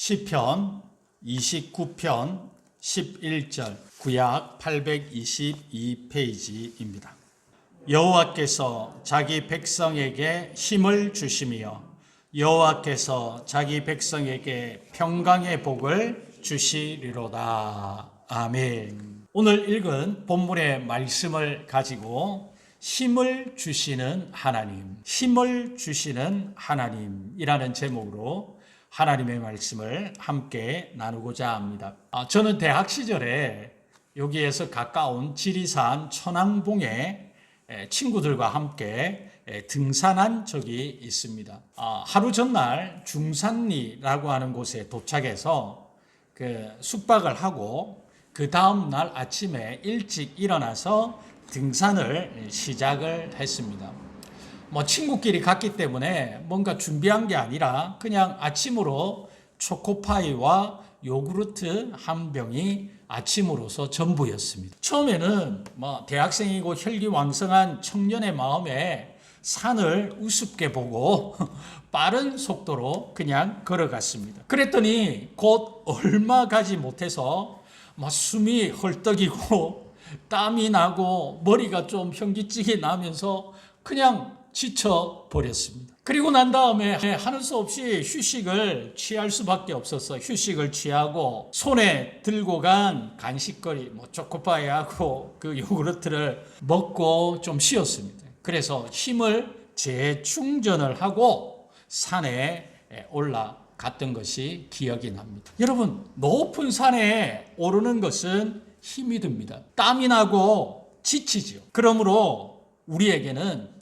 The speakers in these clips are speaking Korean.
시편 29편 11절 구약 822페이지입니다. 여호와께서 자기 백성에게 힘을 주시며 여호와께서 자기 백성에게 평강의 복을 주시리로다. 아멘. 오늘 읽은 본문의 말씀을 가지고 힘을 주시는 하나님, 힘을 주시는 하나님이라는 제목으로 하나님의 말씀을 함께 나누고자 합니다. 저는 대학 시절에 여기에서 가까운 지리산 천왕봉에 친구들과 함께 등산한 적이 있습니다. 하루 전날 중산리라고 하는 곳에 도착해서 숙박을 하고 그 다음 날 아침에 일찍 일어나서 등산을 시작을 했습니다. 친구끼리 갔기 때문에 뭔가 준비한 게 아니라 그냥 아침으로 초코파이와 요구르트 한 병이 아침으로서 전부였습니다. 처음에는 대학생이고 혈기왕성한 청년의 마음에 산을 우습게 보고 빠른 속도로 그냥 걸어갔습니다. 그랬더니 곧 얼마 가지 못해서 숨이 헐떡이고 땀이 나고 머리가 좀 현기증이 나면서 그냥 지쳐버렸습니다. 그리고 난 다음에 하는 수 없이 휴식을 취할 수밖에 없었어요. 휴식을 취하고 손에 들고 간 간식거리 초코파이하고 그 요구르트를 먹고 좀 쉬었습니다. 그래서 힘을 재충전을 하고 산에 올라갔던 것이 기억이 납니다. 여러분, 높은 산에 오르는 것은 힘이 듭니다. 땀이 나고 지치죠. 그러므로 우리에게는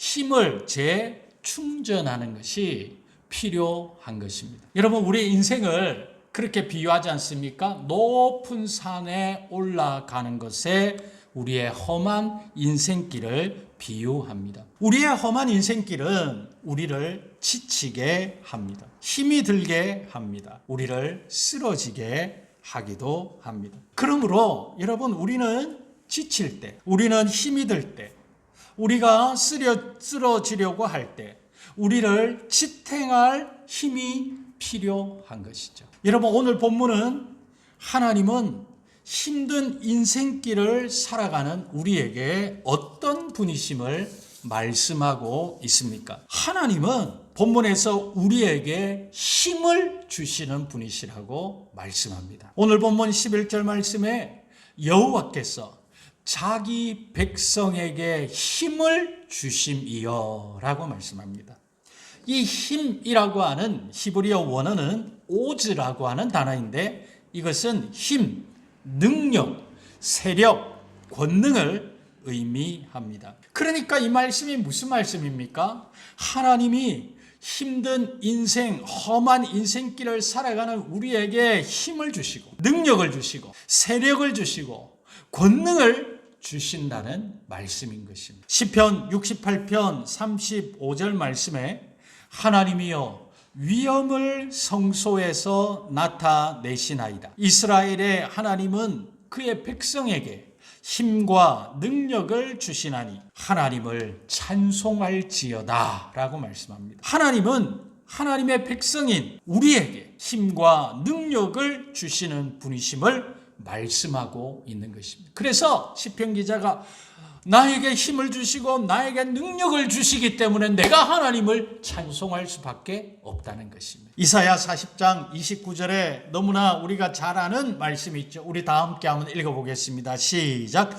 힘을 재충전하는 것이 필요한 것입니다. 여러분, 우리 인생을 그렇게 비유하지 않습니까? 높은 산에 올라가는 것에 우리의 험한 인생길을 비유합니다. 우리의 험한 인생길은 우리를 지치게 합니다. 힘이 들게 합니다. 우리를 쓰러지게 하기도 합니다. 그러므로 여러분, 우리는 지칠 때, 우리는 힘이 들 때, 우리가 쓰러지려고 할 때 우리를 지탱할 힘이 필요한 것이죠. 여러분, 오늘 본문은 하나님은 힘든 인생길을 살아가는 우리에게 어떤 분이심을 말씀하고 있습니까? 하나님은 본문에서 우리에게 힘을 주시는 분이시라고 말씀합니다. 오늘 본문 11절 말씀에 여호와께서 자기 백성에게 힘을 주심이여 라고 말씀합니다. 이 힘이라고 하는 히브리어 원어는 오즈라고 하는 단어인데 이것은 힘, 능력, 세력, 권능을 의미합니다. 그러니까 이 말씀이 무슨 말씀입니까? 하나님이 힘든 인생, 험한 인생길을 살아가는 우리에게 힘을 주시고 능력을 주시고 세력을 주시고 권능을 주신다는 말씀인 것입니다. 시편 68편 35절 말씀에 하나님이여 위엄을 성소에서 나타내시나이다. 이스라엘의 하나님은 그의 백성에게 힘과 능력을 주시나니 하나님을 찬송할지어다 라고 말씀합니다. 하나님은 하나님의 백성인 우리에게 힘과 능력을 주시는 분이심을 말씀하고 있는 것입니다. 그래서 시편 기자가 나에게 힘을 주시고 나에게 능력을 주시기 때문에 내가 하나님을 찬송할 수밖에 없다는 것입니다. 이사야 40장 29절에 너무나 우리가 잘 아는 말씀이 있죠. 우리 다 함께 한번 읽어보겠습니다. 시작.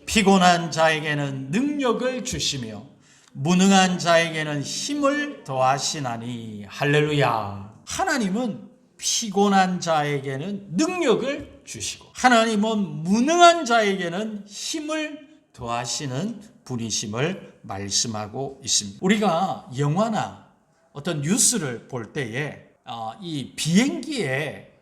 피곤한 자에게는 능력을 주시며 무능한 자에게는 힘을 더하시나니. 할렐루야. 하나님은 피곤한 자에게는 능력을 주시고 하나님은 무능한 자에게는 힘을 더하시는 분이심을 말씀하고 있습니다. 우리가 영화나 어떤 뉴스를 볼 때에 이 비행기에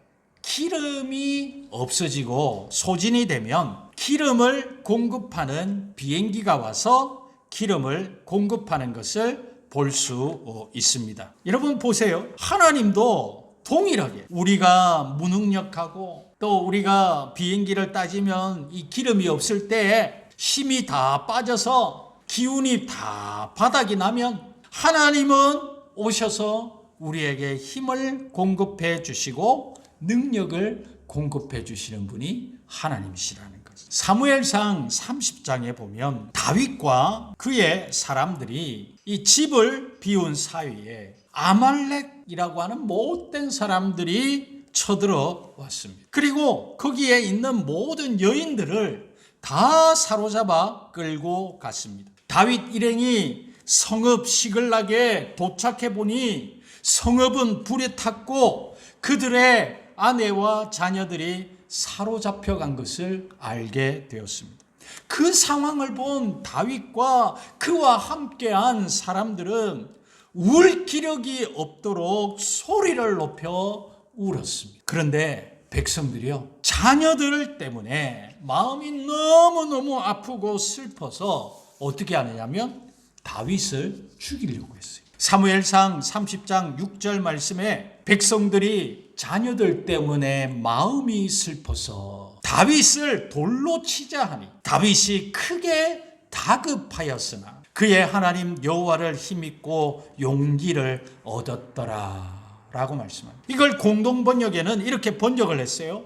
기름이 없어지고 소진이 되면 기름을 공급하는 비행기가 와서 기름을 공급하는 것을 볼 수 있습니다. 여러분 보세요. 하나님도 동일하게 우리가 무능력하고 또 우리가 비행기를 따지면 이 기름이 없을 때 힘이 다 빠져서 기운이 다 바닥이 나면 하나님은 오셔서 우리에게 힘을 공급해 주시고 능력을 공급해 주시는 분이 하나님이시라는 거죠. 사무엘상 30장에 보면 다윗과 그의 사람들이 이 집을 비운 사이에 아말렉이라고 하는 못된 사람들이 쳐들어 왔습니다. 그리고 거기에 있는 모든 여인들을 다 사로잡아 끌고 갔습니다. 다윗 일행이 성읍 시글락에 도착해 보니 성읍은 불에 탔고 그들의 아내와 자녀들이 사로잡혀 간 것을 알게 되었습니다. 그 상황을 본 다윗과 그와 함께한 사람들은 울 기력이 없도록 소리를 높여 울었습니다. 그런데 백성들이요, 자녀들 때문에 마음이 너무너무 아프고 슬퍼서 어떻게 하느냐면 다윗을 죽이려고 했어요. 사무엘상 30장 6절 말씀에 백성들이 자녀들 때문에 마음이 슬퍼서 다윗을 돌로 치자 하니 다윗이 크게 다급하였으나 그의 하나님 여호와를 힘입고 용기를 얻었더라 라고 말씀합니다. 이걸 공동번역에는 이렇게 번역을 했어요.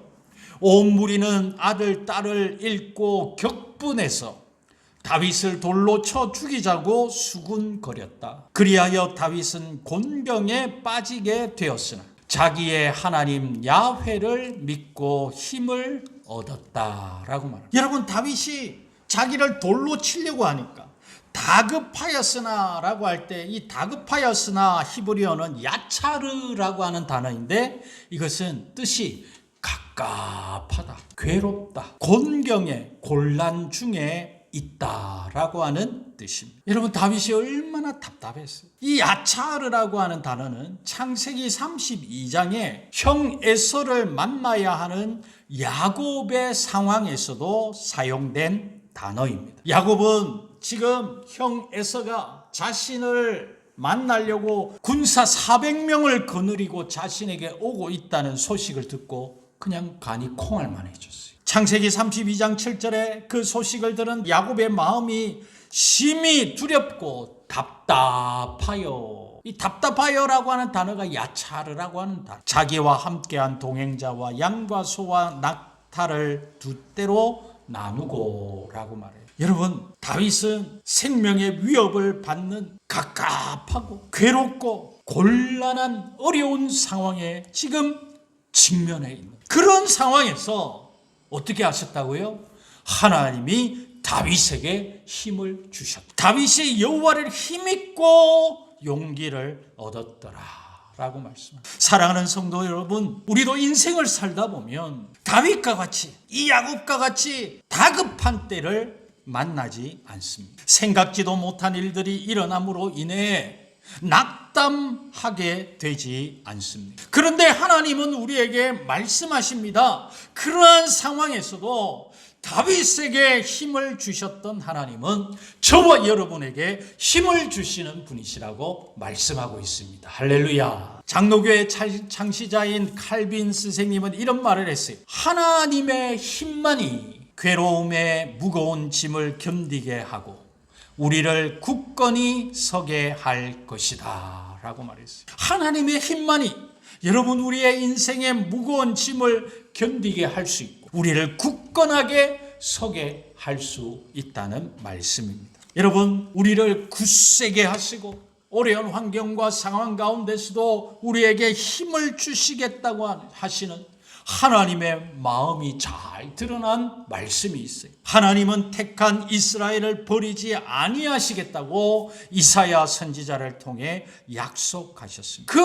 온 무리는 아들 딸을 잃고 격분해서 다윗을 돌로 쳐 죽이자고 수군거렸다. 그리하여 다윗은 곤병에 빠지게 되었으나 자기의 하나님 야훼를 믿고 힘을 얻었다라고 말합니다. 여러분, 다윗이 자기를 돌로 치려고 하니까 다급하였으나 라고 할 때 이 다급하였으나 히브리어는 야차르라고 하는 단어인데 이것은 뜻이 갑갑하다, 괴롭다, 곤경에, 곤란 중에 있다라고 하는 뜻입니다. 여러분, 다윗이 얼마나 답답했어요. 이 야차르라고 하는 단어는 창세기 32장에 형 에서를 만나야 하는 야곱의 상황에서도 사용된 단어입니다. 야곱은 지금 형 에서가 자신을 만나려고 군사 400명을 거느리고 자신에게 오고 있다는 소식을 듣고 그냥 간이 콩알만해졌어요. 창세기 32장 7절에 그 소식을 들은 야곱의 마음이 심히 두렵고 답답하여. 이 답답하여라고 하는 단어가 야차르라고 하는 단어. 자기와 함께한 동행자와 양과 소와 낙타를 두 떼로 나누고 라고 말해요. 여러분, 다윗은 생명의 위협을 받는 갑갑하고 괴롭고 곤란한 어려운 상황에 지금 직면해 있는 그런 상황에서 어떻게 하셨다고요? 하나님이 다윗에게 힘을 주셨다. 다윗이 여호와를 힘입고 용기를 얻었더라 라고 말씀합니다. 사랑하는 성도 여러분, 우리도 인생을 살다 보면 다윗과 같이, 이 야곱과 같이 다급한 때를 만나지 않습니다. 생각지도 못한 일들이 일어남으로 인해 낙담하게 되지 않습니다. 그런데 하나님은 우리에게 말씀하십니다. 그러한 상황에서도 다윗에게 힘을 주셨던 하나님은 저와 여러분에게 힘을 주시는 분이시라고 말씀하고 있습니다. 할렐루야. 장로교의 창시자인 칼빈 스승님은 이런 말을 했어요. 하나님의 힘만이 괴로움의 무거운 짐을 견디게 하고 우리를 굳건히 서게 할 것이다 라고 말했어요. 하나님의 힘만이 여러분 우리의 인생의 무거운 짐을 견디게 할 수 있고 우리를 굳건하게 서게 할 수 있다는 말씀입니다. 여러분, 우리를 굳세게 하시고 어려운 환경과 상황 가운데서도 우리에게 힘을 주시겠다고 하시는 하나님의 마음이 잘 드러난 말씀이 있어요. 하나님은 택한 이스라엘을 버리지 아니하시겠다고 이사야 선지자를 통해 약속하셨습니다. 그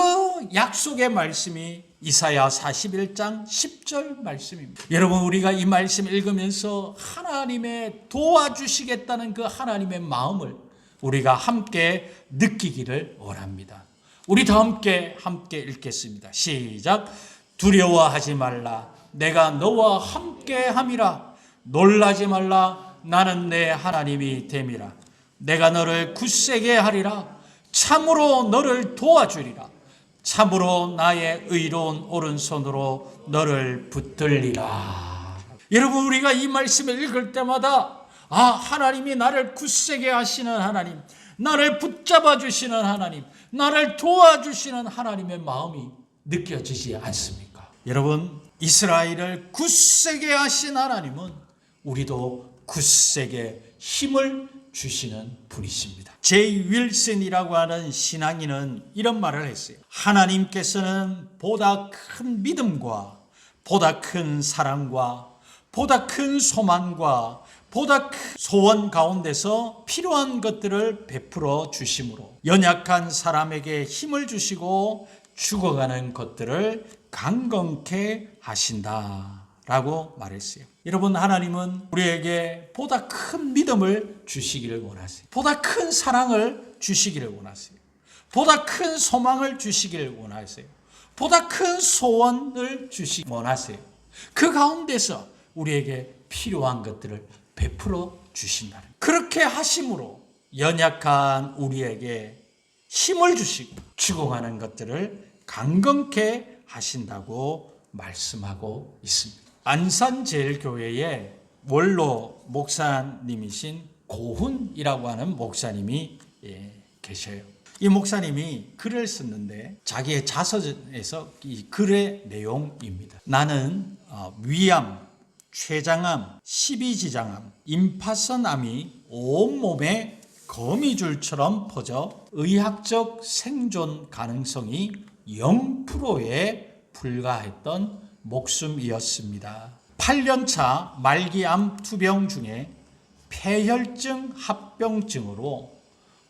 약속의 말씀이 이사야 41장 10절 말씀입니다. 여러분, 우리가 이 말씀 읽으면서 하나님의 도와주시겠다는 그 하나님의 마음을 우리가 함께 느끼기를 원합니다. 우리 다 함께 읽겠습니다. 시작. 두려워하지 말라. 내가 너와 함께 함이라. 놀라지 말라. 나는 내 하나님이 됨이라. 내가 너를 굳세게 하리라. 참으로 너를 도와주리라. 참으로 나의 의로운 오른손으로 너를 붙들리라. 여러분, 우리가 이 말씀을 읽을 때마다 하나님이 나를 굳세게 하시는 하나님, 나를 붙잡아 주시는 하나님, 나를 도와주시는 하나님의 마음이 느껴지지 않습니까? 여러분, 이스라엘을 굳세게 하신 하나님은 우리도 굳세게 힘을 주시는 분이십니다. 제이 윌슨이라고 하는 신앙인은 이런 말을 했어요. 하나님께서는 보다 큰 믿음과 보다 큰 사랑과 보다 큰 소망과 보다 큰 소원 가운데서 필요한 것들을 베풀어 주심으로 연약한 사람에게 힘을 주시고 죽어가는 것들을 강건케 하신다라고 말했어요. 여러분, 하나님은 우리에게 보다 큰 믿음을 주시기를 원하세요. 보다 큰 사랑을 주시기를 원하세요. 보다 큰 소망을 주시기를 원하세요. 보다 큰 소원을 주시기 원하세요. 그 가운데서 우리에게 필요한 것들을 베풀어 주신다는, 그렇게 하심으로 연약한 우리에게 힘을 주시고 죽어가는 것들을 강건케 하신다고 말씀하고 있습니다. 안산제일교회의 원로 목사님이신 고훈이라고 하는 목사님이 계셔요. 이 목사님이 글을 썼는데 자기의 자서전에서 이 글의 내용입니다. 나는 위암, 췌장암, 십이지장암, 임파선암이 온몸에 거미줄처럼 퍼져 의학적 생존 가능성이 0%에 불과했던 목숨이었습니다. 8년차 말기암 투병 중에 폐혈증 합병증으로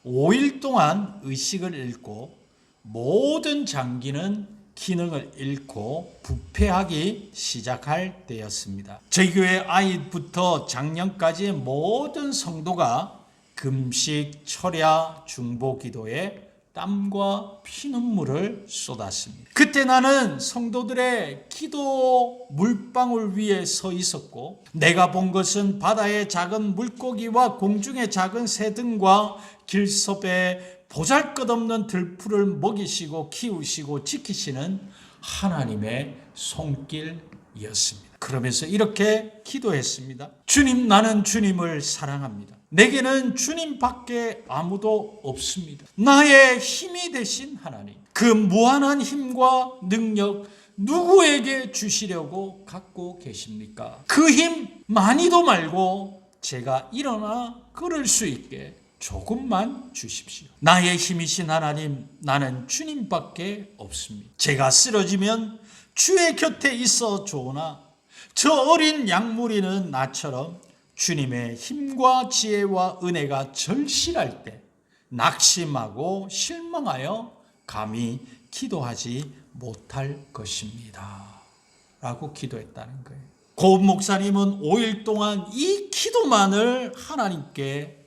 5일 동안 의식을 잃고 모든 장기는 기능을 잃고 부패하기 시작할 때였습니다. 저희 교회 아이부터 작년까지 모든 성도가 금식, 철야, 중보 기도에 땀과 피눈물을 쏟았습니다. 그때 나는 성도들의 기도 물방울 위에 서 있었고 내가 본 것은 바다의 작은 물고기와 공중의 작은 새 등과 길섭의 보잘것없는 들풀을 먹이시고 키우시고 지키시는 하나님의 손길이었습니다. 그러면서 이렇게 기도했습니다. 주님, 나는 주님을 사랑합니다. 내게는 주님밖에 아무도 없습니다. 나의 힘이 되신 하나님, 그 무한한 힘과 능력 누구에게 주시려고 갖고 계십니까? 그 힘 많이도 말고 제가 일어나 걸을 수 있게 조금만 주십시오. 나의 힘이신 하나님, 나는 주님밖에 없습니다. 제가 쓰러지면 주의 곁에 있어 좋으나 저 어린 양무리는 나처럼 주님의 힘과 지혜와 은혜가 절실할 때 낙심하고 실망하여 감히 기도하지 못할 것입니다. 라고 기도했다는 거예요. 고 목사님은 5일 동안 이 기도만을 하나님께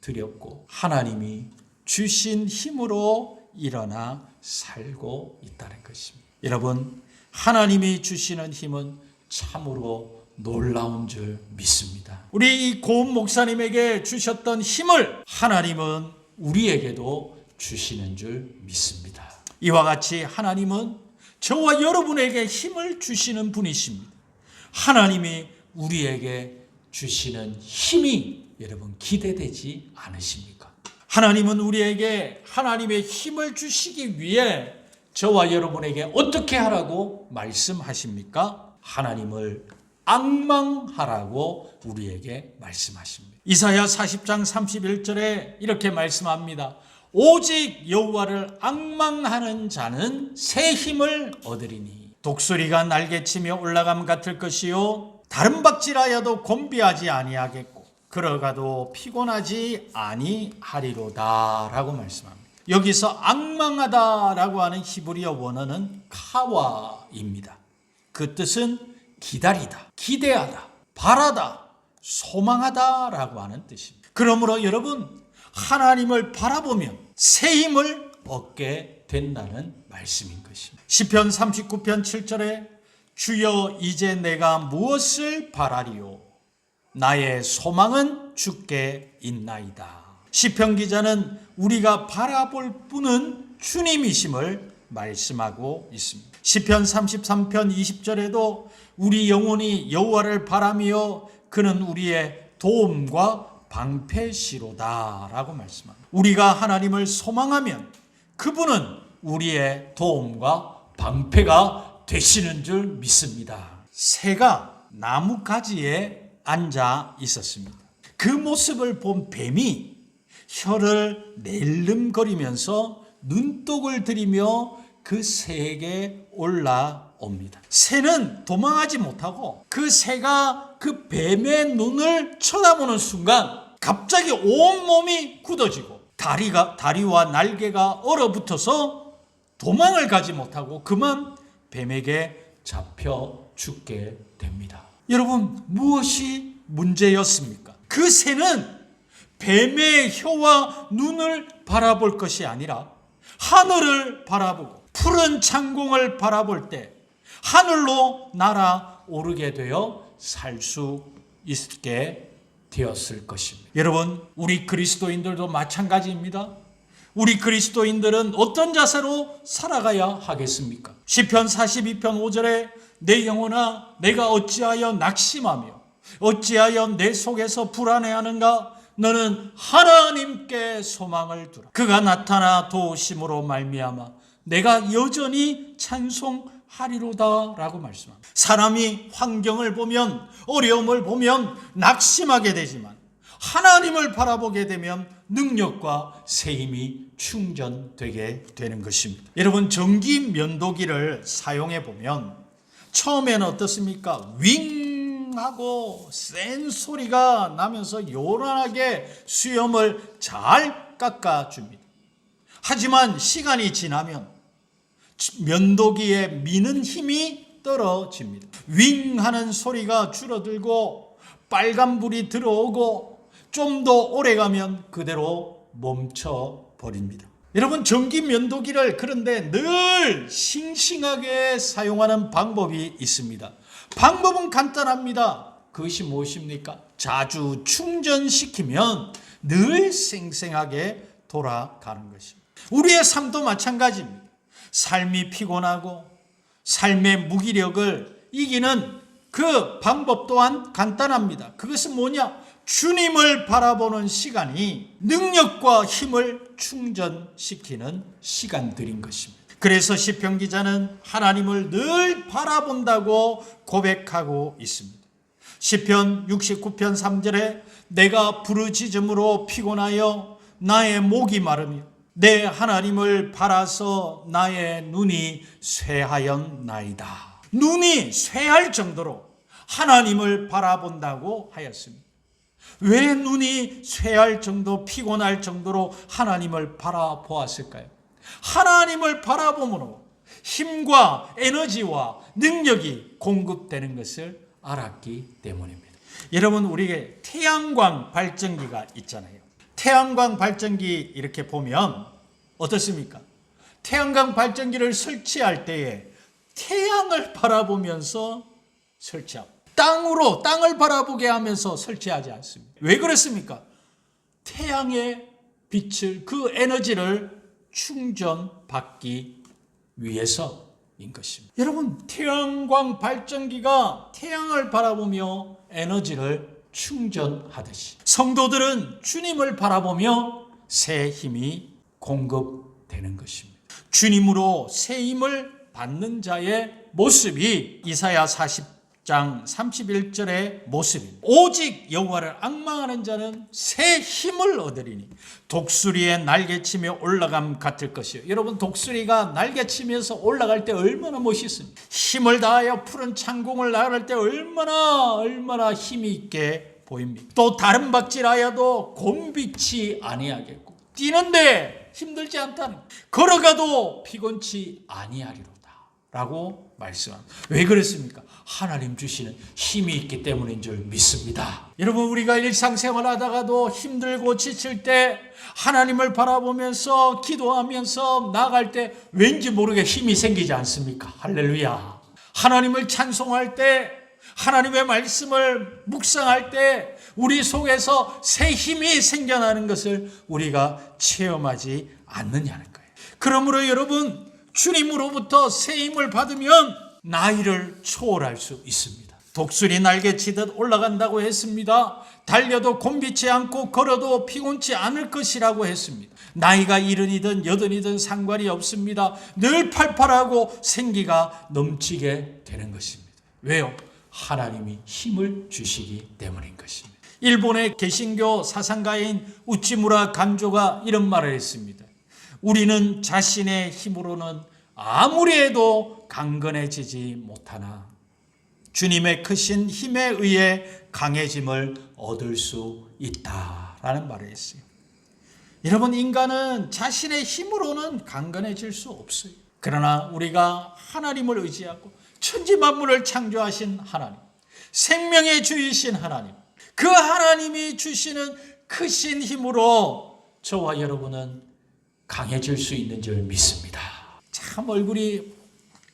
드렸고 하나님이 주신 힘으로 일어나 살고 있다는 것입니다. 여러분, 하나님이 주시는 힘은 참으로 놀라운 줄 믿습니다. 우리 이 고은 목사님에게 주셨던 힘을 하나님은 우리에게도 주시는 줄 믿습니다. 이와 같이 하나님은 저와 여러분에게 힘을 주시는 분이십니다. 하나님이 우리에게 주시는 힘이 여러분 기대되지 않으십니까? 하나님은 우리에게 하나님의 힘을 주시기 위해 저와 여러분에게 어떻게 하라고 말씀하십니까? 하나님을 앙망하라고 우리에게 말씀하십니다. 이사야 40장 31절에 이렇게 말씀합니다. 오직 여호와를 앙망하는 자는 새 힘을 얻으리니 독수리가 날개치며 올라감 같을 것이요 다른 박질하여도 곤비하지 아니하겠고 걸어가도 피곤하지 아니하리로다 라고 말씀합니다. 여기서 앙망하다라고 하는 히브리어 원어는 카와입니다. 그 뜻은 기다리다, 기대하다, 바라다, 소망하다라고 하는 뜻입니다. 그러므로 여러분, 하나님을 바라보면 새 힘을 얻게 된다는 말씀인 것입니다. 시편 39편 7절에 주여 이제 내가 무엇을 바라리요? 나의 소망은 주께 있나이다. 시편 기자는 우리가 바라볼 분은 주님이심을 말씀하고 있습니다. 시편 33편 20절에도 우리 영혼이 여호와를 바라며 그는 우리의 도움과 방패시로다라고 말씀합니다. 우리가 하나님을 소망하면 그분은 우리의 도움과 방패가 되시는 줄 믿습니다. 새가 나뭇가지에 앉아 있었습니다. 그 모습을 본 뱀이 혀를 낼름거리면서 눈독을 들이며 그 새에게 올라옵니다. 새는 도망하지 못하고 그 새가 그 뱀의 눈을 쳐다보는 순간 갑자기 온몸이 굳어지고 다리와 날개가 얼어붙어서 도망을 가지 못하고 그만 뱀에게 잡혀 죽게 됩니다. 여러분, 무엇이 문제였습니까? 그 새는 뱀의 혀와 눈을 바라볼 것이 아니라 하늘을 바라보고 푸른 창공을 바라볼 때 하늘로 날아오르게 되어 살 수 있게 되었을 것입니다. 여러분, 우리 그리스도인들도 마찬가지입니다. 우리 그리스도인들은 어떤 자세로 살아가야 하겠습니까? 시편 42편 5절에 내 영혼아 내가 어찌하여 낙심하며 어찌하여 내 속에서 불안해하는가? 너는 하나님께 소망을 두라. 그가 나타나 도우심으로 말미암아 내가 여전히 찬송하리로다 라고 말씀합니다. 사람이 환경을 보면 어려움을 보면 낙심하게 되지만 하나님을 바라보게 되면 능력과 새 힘이 충전되게 되는 것입니다. 여러분, 전기 면도기를 사용해 보면 처음에는 어떻습니까? 윙 하고 센 소리가 나면서 요란하게 수염을 잘 깎아줍니다. 하지만 시간이 지나면 면도기에 미는 힘이 떨어집니다. 윙 하는 소리가 줄어들고 빨간불이 들어오고 좀 더 오래가면 그대로 멈춰버립니다. 여러분, 전기 면도기를 그런데 늘 싱싱하게 사용하는 방법이 있습니다. 방법은 간단합니다. 그것이 무엇입니까? 자주 충전시키면 늘 생생하게 돌아가는 것입니다. 우리의 삶도 마찬가지입니다. 삶이 피곤하고 삶의 무기력을 이기는 그 방법 또한 간단합니다. 그것은 뭐냐? 주님을 바라보는 시간이 능력과 힘을 충전시키는 시간들인 것입니다. 그래서 시편 기자는 하나님을 늘 바라본다고 고백하고 있습니다. 시편 69편 3절에 내가 부르짖음으로 피곤하여 나의 목이 마르며 내 하나님을 바라서 나의 눈이 쇠하였나이다. 눈이 쇠할 정도로 하나님을 바라본다고 하였습니다. 왜 눈이 쇠할 정도, 피곤할 정도로 하나님을 바라보았을까요? 하나님을 바라봄으로 힘과 에너지와 능력이 공급되는 것을 알았기 때문입니다. 여러분, 우리에게 태양광 발전기가 있잖아요. 태양광 발전기 이렇게 보면 어떻습니까? 태양광 발전기를 설치할 때에 태양을 바라보면서 설치하고 땅을 바라보게 하면서 설치하지 않습니다. 왜 그렇습니까? 태양의 빛을, 그 에너지를 충전받기 위해서인 것입니다. 여러분, 태양광 발전기가 태양을 바라보며 에너지를 충전하듯이 성도들은 주님을 바라보며 새 힘이 공급되는 것입니다. 주님으로 새 힘을 받는 자의 모습이 이사야 40장 31절의 모습입니다. 오직 여호와를 앙망하는 자는 새 힘을 얻으리니 독수리의 날개치며 올라감 같을 것이요. 여러분, 독수리가 날개치면서 올라갈 때 얼마나 멋있습니까? 힘을 다하여 푸른 창공을 나갈 때 얼마나 힘이 있게 보입니다. 또 다른 박질하여도 곤비치 아니하겠고 뛰는데 힘들지 않다는, 걸어가도 피곤치 아니하리로다 라고 말씀합니다. 왜 그랬습니까? 하나님 주시는 힘이 있기 때문인 줄 믿습니다. 여러분, 우리가 일상생활 하다가도 힘들고 지칠 때 하나님을 바라보면서 기도하면서 나아갈 때 왠지 모르게 힘이 생기지 않습니까? 할렐루야. 하나님을 찬송할 때, 하나님의 말씀을 묵상할 때 우리 속에서 새 힘이 생겨나는 것을 우리가 체험하지 않느냐는 거예요. 그러므로 여러분, 주님으로부터 새 힘을 받으면 나이를 초월할 수 있습니다. 독수리 날개치듯 올라간다고 했습니다. 달려도 곤비치 않고 걸어도 피곤치 않을 것이라고 했습니다. 나이가 70이든 80이든 상관이 없습니다. 늘 팔팔하고 생기가 넘치게 되는 것입니다. 왜요? 하나님이 힘을 주시기 때문인 것입니다. 일본의 개신교 사상가인 우치무라 간조가 이런 말을 했습니다. 우리는 자신의 힘으로는 아무리 해도 강건해지지 못하나 주님의 크신 힘에 의해 강해짐을 얻을 수 있다라는 말을 했어요. 여러분, 인간은 자신의 힘으로는 강건해질 수 없어요. 그러나 우리가 하나님을 의지하고 천지 만물을 창조하신 하나님, 생명의 주이신 하나님, 그 하나님이 주시는 크신 힘으로 저와 여러분은 강해질 수 있는 줄 믿습니다. 참 얼굴이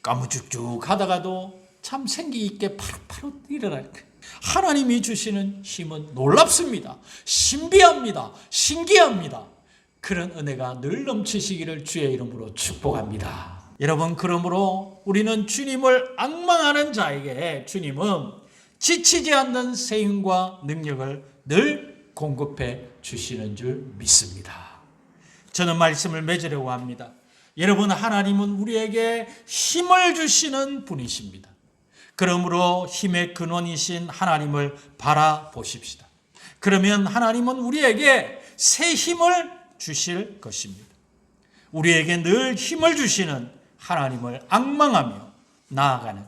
까무죽죽 하다가도 참 생기 있게 파릇파릇 일어날 거예요. 하나님이 주시는 힘은 놀랍습니다. 신비합니다. 신기합니다. 그런 은혜가 늘 넘치시기를 주의 이름으로 축복합니다. 여러분, 그러므로 우리는 주님을 앙망하는 자에게 주님은 지치지 않는 새 힘과 능력을 늘 공급해 주시는 줄 믿습니다. 저는 말씀을 맺으려고 합니다. 여러분, 하나님은 우리에게 힘을 주시는 분이십니다. 그러므로 힘의 근원이신 하나님을 바라보십시다. 그러면 하나님은 우리에게 새 힘을 주실 것입니다. 우리에게 늘 힘을 주시는 하나님을 앙망하며 나아가는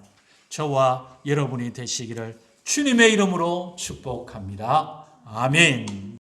저와 여러분이 되시기를 주님의 이름으로 축복합니다. 아멘.